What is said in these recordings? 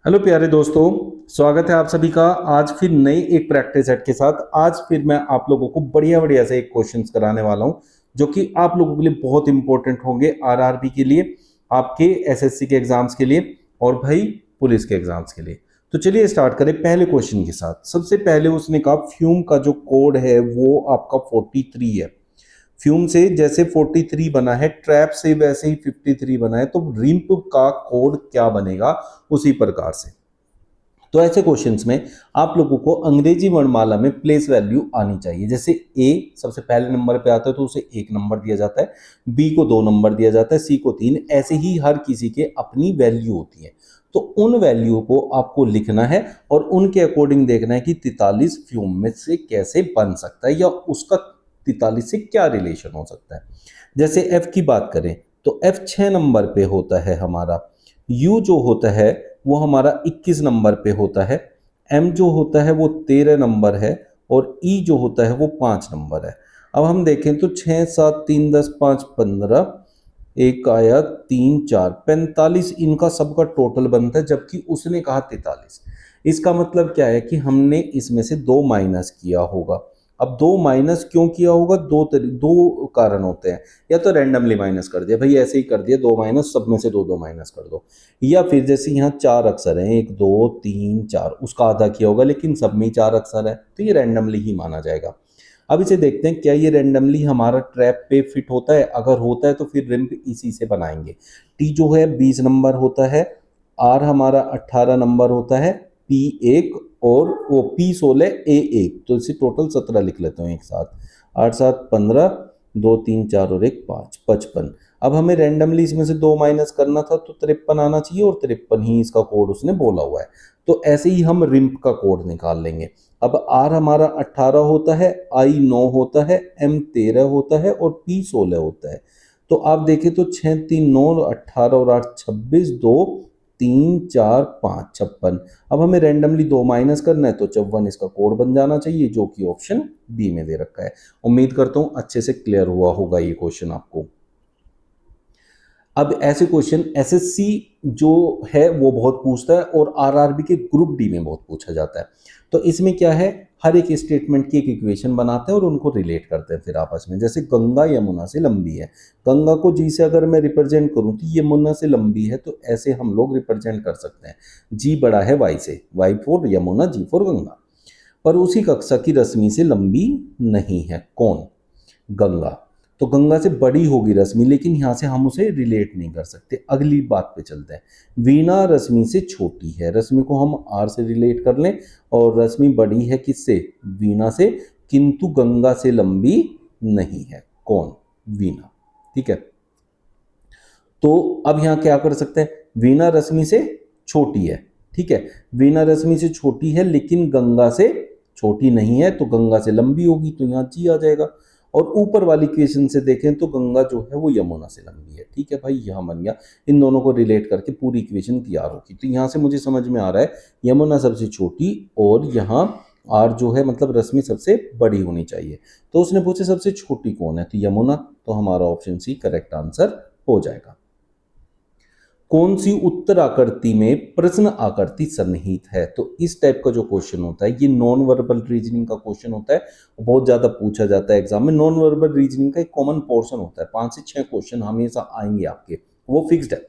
Hello प्यारे दोस्तों, स्वागत है आप सभी का आज फिर नई एक प्रैक्टिस सेट के साथ। आज फिर मैं आप लोगों को बढ़िया बढ़िया से एक क्वेश्चंस कराने वाला हूं जो कि आप लोगों के लिए बहुत इंपॉर्टेंट होंगे आरआरबी के लिए, आपके एसएससी के एग्जाम्स के लिए और भाई पुलिस के एग्जाम्स के लिए। तो चलिए स्टार्ट करें पहले क्वेश्चन के साथ। सबसे पहले उसने कहा फ्यूम का जो कोड है वो आपका 43 है। फ्यूम से जैसे 43 बना है, ट्रैप से वैसे ही 53 बना है, तो रिम्प का कोड क्या बनेगा उसी प्रकार से। तो ऐसे क्वेश्चंस में आप लोगों को अंग्रेजी वर्णमाला में प्लेस वैल्यू आनी चाहिए। जैसे ए सबसे पहले नंबर पे आता है तो उसे 1 नंबर दिया जाता है, बी को 2 नंबर दिया जाता है, सी को 3। ऐसे ही हर किसी के अपनी वैल्यू होती है। तो उन वैल्यू को आपको लिखना है और उनके अकॉर्डिंग देखना है कि 43 फ्यूम में से कैसे बन सकता है या उसका 43 से क्या रिलेशन हो सकता है। जैसे एफ की बात करें तो एफ 6 नंबर पे होता है हमारा, यू जो होता है वो हमारा 21 नंबर पे होता है, एम जो होता है वो 13 नंबर है और ई जो होता है वो 5 नंबर है। अब हम देखें तो 6 7 3 10 5 15, एक आया 3 4 45, इनका सबका टोटल बनता है, जबकि उसने कहा 43। इसका मतलब क्या है कि हमने इसमें से 2 माइनस किया होगा। अब 2 माइनस क्यों किया होगा, दो कारण होते हैं। या तो रैंडमली माइनस कर दिया, भाई ऐसे ही कर दिया 2 माइनस, सब में से दो दो माइनस कर दो। या फिर जैसे यहाँ 4 अक्षर हैं, 1 2 3 4, उसका आधा किया होगा, लेकिन सब में 4 अक्षर है तो ये रैंडमली ही माना जाएगा। अब इसे देखते हैं क्या ये रैंडमली हमारा ट्रैप पे फिट होता है। अगर होता है तो फिर रिम्प इसी से बनाएंगे। टी जो है 20 नंबर होता है, आर हमारा 18 नंबर होता है, पी 1 और वो पी 16 ए 1, तो इसे टोटल 17 लिख लेते हैं एक साथ। 8 7 15, 2 3 4 और 1 5, 55। अब हमें रैंडमली इसमें से 2 माइनस करना था तो 53 आना चाहिए और 53 ही इसका कोड उसने बोला हुआ है। तो ऐसे ही हम रिम्प का कोड निकाल लेंगे। अब आर हमारा 18 होता है, आई 9 होता है, एम 13 होता है और पी 16 होता है। तो आप देखें तो 6 3 9 18 और 8 26, 2 3 4 5 56। अब हमें रैंडमली 2 माइनस करना है तो 54 इसका कोड बन जाना चाहिए, जो कि ऑप्शन बी में दे रखा है। उम्मीद करता हूं अच्छे से क्लियर हुआ होगा ये क्वेश्चन आपको। अब ऐसे क्वेश्चन एसएससी जो है वो बहुत पूछता है और आरआरबी के ग्रुप डी में बहुत पूछा जाता है। तो इसमें क्या है, हर एक स्टेटमेंट की एक इक्वेशन बनाते हैं और उनको रिलेट करते हैं फिर आपस में। जैसे गंगा यमुना से लंबी है, गंगा को जी से अगर मैं रिप्रेजेंट करूं तो यमुना से लंबी है, तो ऐसे हम लोग रिप्रेजेंट कर सकते हैं। जी बड़ा है वाई से, Y for Yamuna, G for Ganga. पर उसी कक्षा की रश्मि से लंबी नहीं है, कौन? गंगा। तो गंगा से बड़ी होगी रश्मि, लेकिन यहां से हम उसे रिलेट नहीं कर सकते। अगली बात पे चलते हैं। वीणा रश्मि से छोटी है, रश्मि को हम आर से रिलेट कर लें और रश्मि बड़ी है किससे? वीणा से, किंतु गंगा से लंबी नहीं है, कौन? वीणा। ठीक है, तो अब यहां क्या कर सकते हैं, वीणा रश्मि से छोटी है, ठीक है, वीणा रश्मि से छोटी है लेकिन गंगा से छोटी नहीं है, तो गंगा से लंबी होगी, तो यहां जी आ जाएगा। और ऊपर वाली इक्वेशन से देखें तो गंगा जो है वो यमुना से लंबी है। ठीक है भाई, यहां बन गया। इन दोनों को रिलेट करके पूरी इक्वेशन तैयार होगी। तो यहां से मुझे समझ में आ रहा है यमुना सबसे छोटी और यहाँ आर जो है मतलब रश्मि सबसे बड़ी होनी चाहिए। तो उसने पूछे सबसे छोटी कौन है, तो यमुना, तो हमारा ऑप्शन सी करेक्ट आंसर हो जाएगा। कौन सी उत्तर आकृति में प्रश्न आकृति सन्निहित है? तो इस टाइप का जो क्वेश्चन होता है ये नॉन वर्बल रीजनिंग का क्वेश्चन होता है, बहुत ज्यादा पूछा जाता है एग्जाम में। नॉन वर्बल रीजनिंग का एक कॉमन पोर्शन होता है, 5 से 6 क्वेश्चन हमेशा आएंगे आपके, वो फिक्स्ड है।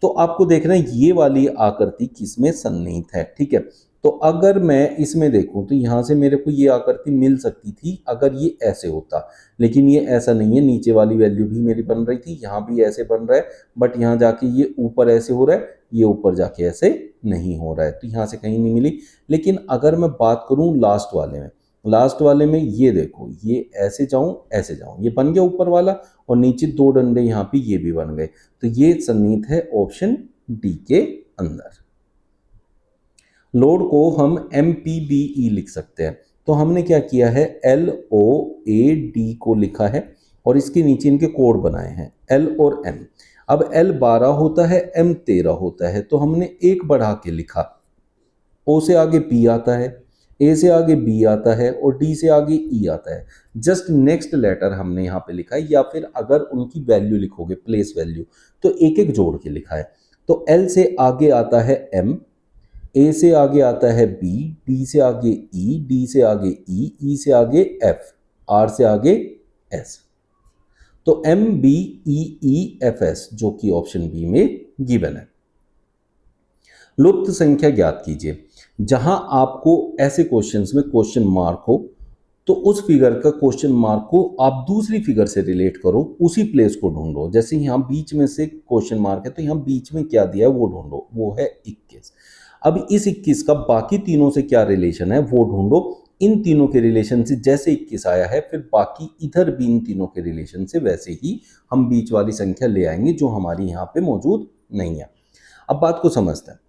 तो आपको देखना है ये वाली आकृति किसमें सन्निहित है। ठीक है, तो अगर मैं इसमें देखूं तो यहां से मेरे को ये आकृति मिल सकती थी अगर ये ऐसे होता, लेकिन ये ऐसा नहीं है। नीचे वाली वैल्यू भी मेरी बन रही थी, यहाँ भी ऐसे बन रहा है, बट यहाँ जाके ये ऊपर ऐसे हो रहा है, ये ऊपर जाके ऐसे नहीं हो रहा है, तो यहाँ से कहीं नहीं मिली। लेकिन अगर मैं बात करूं लास्ट वाले में, लास्ट वाले में ये देखो, ये ऐसे जाऊं ऐसे जाऊं, ये बन गया ऊपर वाला, और नीचे 2 डंडे यहाँ पे ये भी बन गए, तो ये सन्निहित है ऑप्शन डी के अंदर। लोड को हम MPBE लिख सकते हैं, तो हमने क्या किया है, LOAD को लिखा है और इसके नीचे इनके कोड बनाए हैं L और M। अब L 12 होता है, M 13 होता है, तो हमने एक बढ़ा के लिखा। O से आगे P आता है, A से आगे B आता है और D से आगे E आता है। जस्ट नेक्स्ट लेटर हमने यहाँ पे लिखा है, या फिर अगर उनकी वैल्यू लिखोगे प्लेस वैल्यू तो एक एक जोड़ के लिखा है। तो L से आगे आता है M, ए से आगे आता है बी, डी से आगे ई, डी से आगे ई से आगे एफ, आर से आगे एस। तो M B E E F S जो कि ऑप्शन बी में गिवन है। लुप्त संख्या ज्ञात कीजिए। जहां आपको ऐसे क्वेश्चंस में क्वेश्चन मार्क हो तो उस फिगर का क्वेश्चन मार्क को आप दूसरी फिगर से रिलेट करो, उसी प्लेस को ढूंढो। जैसे यहां बीच में से क्वेश्चन मार्क है तो यहां बीच में क्या दिया है वो ढूंढो, वो है 21। अब इस 21 का बाकी तीनों से क्या रिलेशन है वो ढूंढो। इन तीनों के रिलेशन से जैसे 21 आया है फिर बाकी इधर भी इन तीनों के रिलेशन से वैसे ही हम बीच वाली संख्या ले आएंगे जो हमारी यहाँ पे मौजूद नहीं है। अब बात को समझते हैं।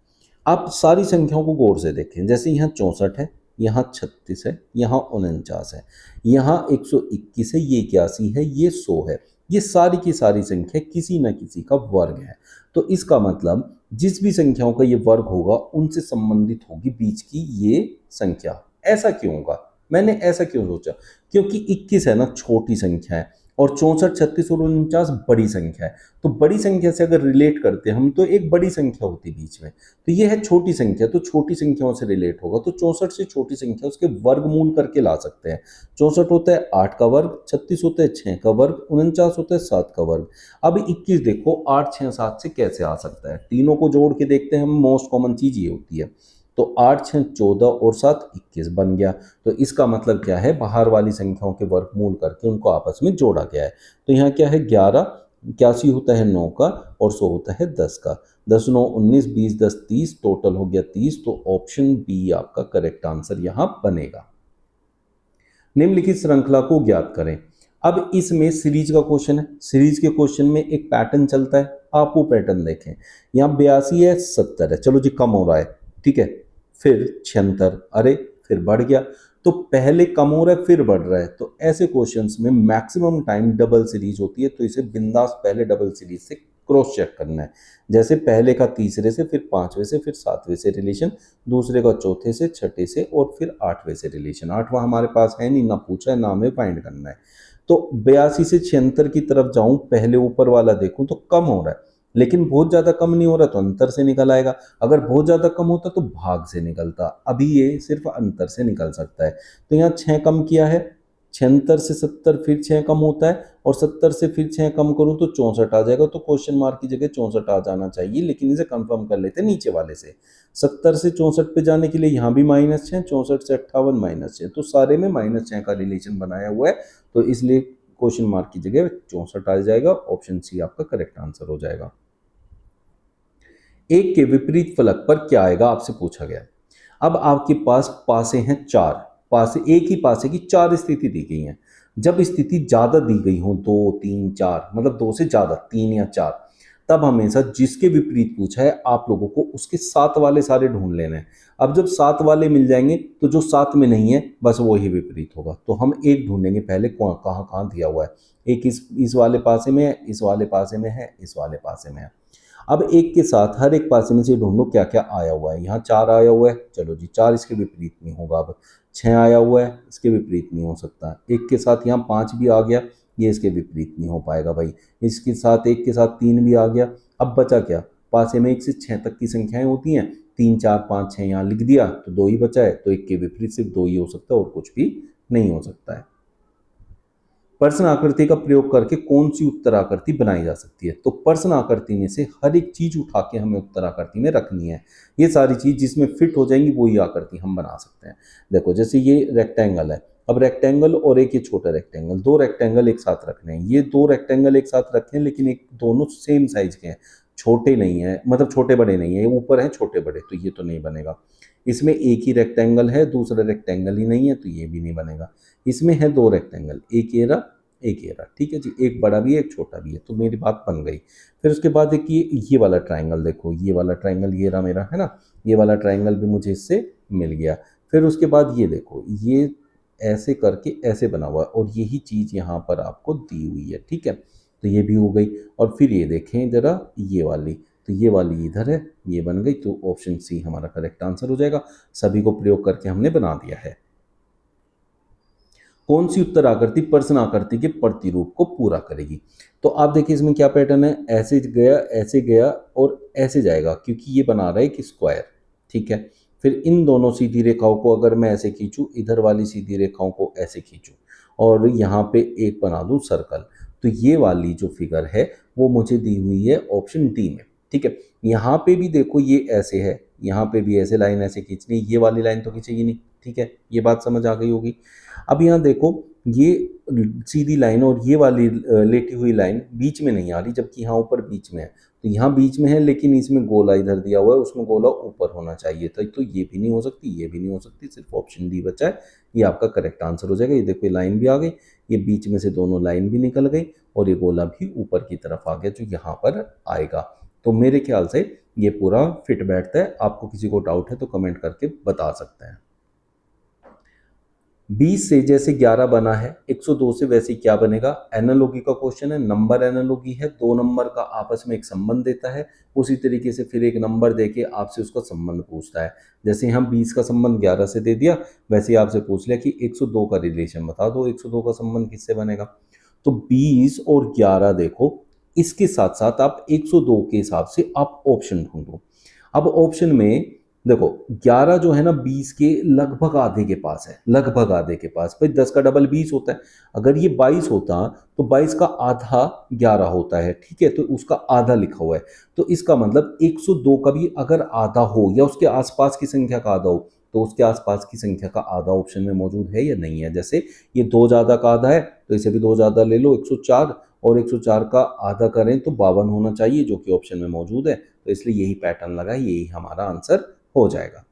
आप सारी संख्याओं को गौर से देखें। जैसे यहाँ 64 है, यहाँ 36 है, यहाँ 49 है, यहाँ 121 है, ये 81 है, ये 100 है। ये सारी की सारी संख्या किसी न किसी का वर्ग है। तो इसका मतलब जिस भी संख्याओं का ये वर्ग होगा उनसे संबंधित होगी बीच की ये संख्या। ऐसा क्यों होगा? मैंने ऐसा क्यों सोचा? क्योंकि 21 है ना छोटी संख्या है और 64, 36 और 49 बड़ी संख्या है। तो बड़ी संख्या से अगर रिलेट करते हम तो एक बड़ी संख्या होती बीच में, तो ये है छोटी संख्या, तो छोटी संख्याओं से रिलेट होगा। तो 64 से छोटी संख्या उसके वर्गमूल करके ला सकते हैं। 64 होता है 8 का वर्ग, 36 होता है 6 का वर्ग, 49 होता है 7 का वर्ग। अब 21 देखो 8, 6, 7 से कैसे आ सकता है? तीनों को जोड़ के देखते हैं हम, मोस्ट कॉमन चीज ये होती है। तो 8, 6, 14 और 7 21 बन गया। तो इसका मतलब क्या है? बाहर वाली संख्याओं के वर्गमूल करके उनको आपस में जोड़ा गया है। तो यहाँ क्या है? 11, 81 होता है 9 का और 100 होता है 10 का। 10, 9, 19, 20, 10, 30, टोटल हो गया 30। तो ऑप्शन बी आपका करेक्ट आंसर यहाँ बनेगा। निम्नलिखित श्रृंखला को ज्ञात करें। अब इसमें सीरीज का क्वेश्चन है। सीरीज के क्वेश्चन में एक पैटर्न चलता है, आप वो पैटर्न देखें। यहाँ 82 है, 70 है, चलो जी कम हो रहा है, ठीक है। फिर 76, अरे फिर बढ़ गया। तो पहले कम हो रहा है फिर बढ़ रहा है। तो ऐसे क्वेश्चंस में मैक्सिमम टाइम डबल सीरीज होती है, तो इसे बिंदास पहले डबल सीरीज से क्रॉस चेक करना है। जैसे पहले का तीसरे से, फिर पांचवें से, फिर सातवें से रिलेशन, दूसरे का चौथे से, छठे से और फिर आठवें से रिलेशन। आठवां हमारे पास है नहीं, ना पूछा है ना हमें फाइंड करना है। तो 82 से 76 की तरफ जाऊं, पहले ऊपर वाला देखूं तो कम हो रहा है, लेकिन बहुत ज्यादा कम नहीं हो रहा तो अंतर से निकल आएगा। अगर बहुत ज्यादा कम होता तो भाग से निकलता। अभी ये सिर्फ अंतर से निकल सकता है। तो यहाँ 6 कम किया है, 76 से 70 फिर 6 कम होता है और 70 से फिर 6 कम करूं तो 64 आ जाएगा। तो क्वेश्चन मार्क की जगह 64 आ जाना चाहिए, लेकिन इसे कंफर्म कर लेते हैं नीचे वाले से। 70 से 64 पे जाने के लिए यहाँ भी -6, 64 से 58 -6, तो सारे में -6 का रिलेशन बनाया हुआ है। तो इसलिए क्वेश्चन मार्क की जगह 64 आ जाएगा। ऑप्शन सी आपका करेक्ट आंसर हो जाएगा। एक के विपरीत फलक पर क्या आएगा आपसे पूछा गया। अब आपके पास पासे हैं 4, पासे एक ही पासे की 4 स्थिति दी गई हैं। जब स्थिति ज्यादा दी गई हो, 2, 3, 4, मतलब 2 से ज्यादा, 3 या 4, तब हमेशा जिसके विपरीत पूछा है आप लोगों को उसके साथ वाले सारे ढूंढ लेने हैं। अब जब साथ वाले मिल जाएंगे तो जो साथ में नहीं है बस वो ही विपरीत होगा। तो हम एक ढूंढेंगे पहले, कहाँ कहाँ दिया हुआ है। एक इस वाले पासे में है, इस वाले पासे में है, इस वाले पासे में है। अब एक के साथ हर एक पासे में से ढूंढो क्या क्या आया हुआ है। यहाँ 4 आया हुआ है, चलो जी 4 इसके विपरीत नहीं होगा। अब 6 आया हुआ है, इसके विपरीत नहीं हो सकता। एक के साथ यहाँ 5 भी आ गया, ये इसके विपरीत नहीं हो पाएगा भाई। इसके साथ एक के साथ 3 भी आ गया। अब बचा क्या? पासे में 1 से 6 तक की संख्याएं होती हैं, 3, 4, 5, 6 यहाँ लिख दिया तो 2 ही बचा है। तो एक के विपरीत सिर्फ 2 ही हो सकता है और कुछ भी नहीं हो सकता है। प्रश्न आकृति का प्रयोग करके कौन सी उत्तर आकृति बनाई जा सकती है? तो प्रश्न आकृति में से हर एक चीज उठा के हमें उत्तर आकृति में रखनी है। ये सारी चीज जिसमें फिट हो जाएंगी वही आकृति हम बना सकते हैं। देखो जैसे ये रेक्टेंगल है, अब रेक्टेंगल और एक ये छोटा रेक्टेंगल, 2 रेक्टेंगल एक साथ रखने हैं। ये 2 रेक्टेंगल एक साथ रखे हैं लेकिन एक दोनों सेम साइज के हैं, छोटे नहीं है, मतलब छोटे बड़े नहीं है, ये ऊपर है छोटे बड़े, तो ये तो नहीं बनेगा। इसमें एक ही रेक्टेंगल है, दूसरा रेक्टेंगल ही नहीं है, तो ये भी नहीं बनेगा। इसमें है 2 रेक्टेंगल, एक ये रहा एक ये रहा, ठीक है जी, एक बड़ा भी है एक छोटा भी है, तो मेरी बात बन गई। फिर उसके बाद एक ये वाला ट्राइंगल देखो, ये वाला ट्राइंगल ये रहा मेरा, है ना, ये वाला ट्राइंगल भी मुझे इससे मिल गया। फिर उसके बाद ये देखो, ये ऐसे करके ऐसे बना हुआ है और यही चीज यहाँ पर आपको दी हुई है, ठीक है, तो ये भी हो गई। और फिर ये देखें जरा, ये वाली, तो ये वाली इधर है, ये बन गई। तो ऑप्शन सी हमारा करेक्ट आंसर हो जाएगा। सभी को प्रयोग करके हमने बना दिया है। कौन सी उत्तर आकृति प्रश्न आकृति के प्रतिरूप को पूरा करेगी? तो आप देखिए इसमें क्या पैटर्न है, ऐसे गया और ऐसे जाएगा, क्योंकि ये बना रहा है एक स्क्वायर, ठीक है। फिर इन दोनों सीधी रेखाओं को अगर मैं ऐसे खींचूं, इधर वाली सीधी रेखाओं को ऐसे खींचूं और यहाँ पे एक बना दूं सर्कल, तो ये वाली जो फिगर है वो मुझे दी हुई है ऑप्शन डी में, ठीक है। यहाँ पे भी देखो ये ऐसे है, यहाँ पे भी ऐसे लाइन ऐसे खींचनी, ये वाली लाइन तो खींचेगी नहीं, ठीक है, ये बात समझ आ गई होगी। अब यहाँ देखो ये सीधी लाइन और ये वाली लेटी हुई लाइन बीच में नहीं आ रही, जबकि यहाँ ऊपर बीच में है। तो यहाँ बीच में है लेकिन इसमें गोला इधर दिया हुआ है, उसमें गोला ऊपर होना चाहिए था, तो ये भी नहीं हो सकती, ये भी नहीं हो सकती, सिर्फ ऑप्शन डी बचा है, ये आपका करेक्ट आंसर हो जाएगा। ये देखो ये लाइन भी आ गई, ये बीच में से दोनों लाइन भी निकल गई और ये गोला भी ऊपर की तरफ आ गया जो यहाँ पर आएगा। तो मेरे ख्याल से ये पूरा फिट बैठता है। आपको किसी को डाउट है तो कमेंट करके बता सकते हैं। 20 से जैसे 11 बना है, 102 से वैसे क्या बनेगा? एनालॉगी का क्वेश्चन है, नंबर एनालॉगी है, दो नंबर का आपस में एक संबंध देता है, उसी तरीके से फिर एक नंबर देके आपसे उसका संबंध पूछता है। जैसे यहाँ 20 का संबंध 11 से दे दिया, वैसे ही आपसे पूछ लिया कि 102 का रिलेशन बता दो, 102 का संबंध किससे बनेगा? तो 20 और 11 देखो, इसके साथ साथ आप 102 के हिसाब से आप ऑप्शन ढूंढो। अब ऑप्शन में देखो 11 जो है ना 20 के लगभग आधे के पास है, लगभग आधे के पास। भाई 10 का डबल 20 होता है, अगर ये 22 होता तो 22 का आधा 11 होता है, ठीक है, तो उसका आधा लिखा हुआ है। तो इसका मतलब 102 का भी अगर आधा हो या उसके आसपास की संख्या का आधा हो, तो उसके आसपास की संख्या का आधा ऑप्शन में मौजूद है या नहीं है। जैसे ये 2 ज्यादा का आधा है तो इसे भी 2 ज्यादा ले लो, 104, और 104 का आधा करें तो 52 होना चाहिए, जो कि ऑप्शन में मौजूद है। तो इसलिए यही पैटर्न लगा, यही हमारा आंसर हो जाएगा।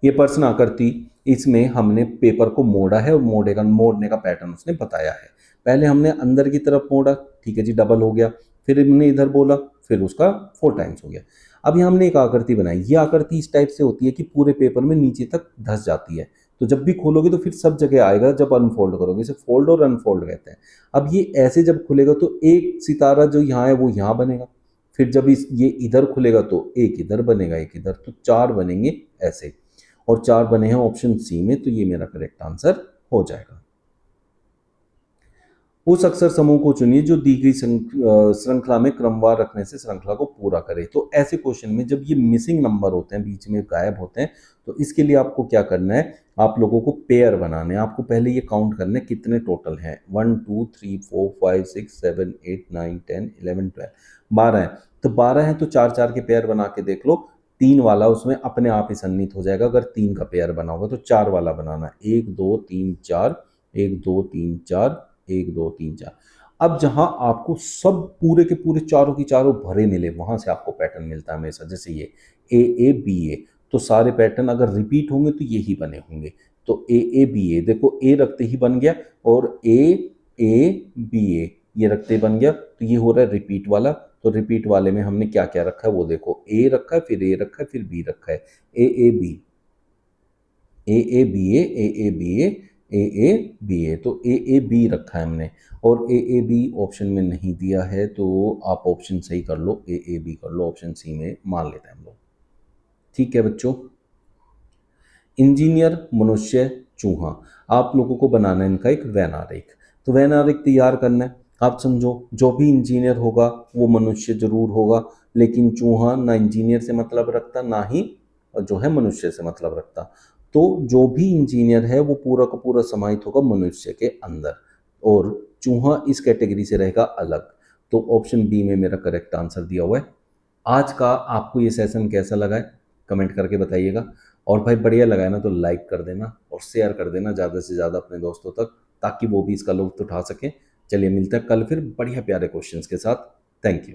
ये प्रश्न आकृति, इसमें हमने पेपर को मोड़ा है और मोड़ने का पैटर्न उसने बताया है। पहले हमने अंदर की तरफ मोड़ा, ठीक है जी, डबल हो गया, फिर हमने इधर बोला, फिर उसका 4 टाइम्स हो गया। अब यहाँ हमने एक आकृति बनाई, ये आकृति इस टाइप से होती है कि पूरे पेपर में नीचे तक धंस जाती है, तो जब भी खोलोगे तो फिर सब जगह आएगा, जब अनफोल्ड करोगे, इसे फोल्ड और अनफोल्ड कहते हैं। अब ये ऐसे जब खुलेगा तो एक सितारा जो यहाँ है वो यहाँ बनेगा, फिर जब ये इधर खुलेगा तो एक इधर बनेगा, एक इधर, तो 4 बनेंगे ऐसे, और 4 बने हैं ऑप्शन सी में, तो ये मेरा करेक्ट आंसर हो जाएगा। उस अक्षर समूह को चुनिए जो दी गई श्रृंखला में क्रमवार रखने से श्रृंखला को पूरा करे। तो ऐसे क्वेश्चन में जब ये मिसिंग नंबर होते हैं, बीच में गायब होते हैं, तो इसके लिए आपको क्या करना है, आप लोगों को पेयर बनाने हैं। आपको पहले ये काउंट करने कितने टोटल हैं, 1 2 3 4 5 6 7 8 9 10 11 12, 12 है। तो 12 है तो 4 4 के पेयर बना के देख लो, 3 वाला उसमें अपने आप ही सन्निहित हो जाएगा। अगर 3 का पेयर बना होगा तो 4 वाला बनाना, 1 2 3 4, 1 2 3 4, 1 2 3 4। अब जहां आपको सब पूरे के पूरे चारों की चारों भरे मिले, वहां से आपको पैटर्न मिलता है हमेशा। जैसे ये ए बी ए, तो सारे पैटर्न अगर रिपीट होंगे तो यही बने होंगे। तो ए बी ए, देखो ए रखते ही बन गया, और ए बी ए ये रखते ही बन गया, तो ये हो रहा है रिपीट वाला। तो रिपीट वाले में हमने क्या क्या रखा है वो देखो, ए रखा है, फिर ए रखा है, फिर बी रखा है, A B, A B A B A B A, तो ए बी रखा है हमने, और ए बी ऑप्शन में नहीं दिया है, तो आप ऑप्शन सही कर लो, ए बी कर लो, ऑप्शन सी में मान लेते हैं हम लोग। ठीक है बच्चों, इंजीनियर, मनुष्य, चूहा, आप लोगों को बनाना है इनका एक वैन आरेख। तो वैन आरेख तैयार करना है। आप समझो जो भी इंजीनियर होगा वो मनुष्य जरूर होगा, लेकिन चूहा ना इंजीनियर से मतलब रखता, ना ही जो है मनुष्य से मतलब रखता। तो जो भी इंजीनियर है वो पूरा का पूरा समाहित होगा मनुष्य के अंदर, और चूहा इस कैटेगरी से रहेगा अलग। तो ऑप्शन बी में मेरा करेक्ट आंसर दिया हुआ है। आज का आपको ये सेशन कैसा लगा है कमेंट करके बताइएगा, और भाई बढ़िया लगा है ना तो लाइक कर देना और शेयर कर देना ज़्यादा से ज़्यादा अपने दोस्तों तक, ताकि वो भी इसका लुत्फ उठा सकें। चलिए मिलते हैं कल फिर बढ़िया प्यारे क्वेश्चंस के साथ। Thank you.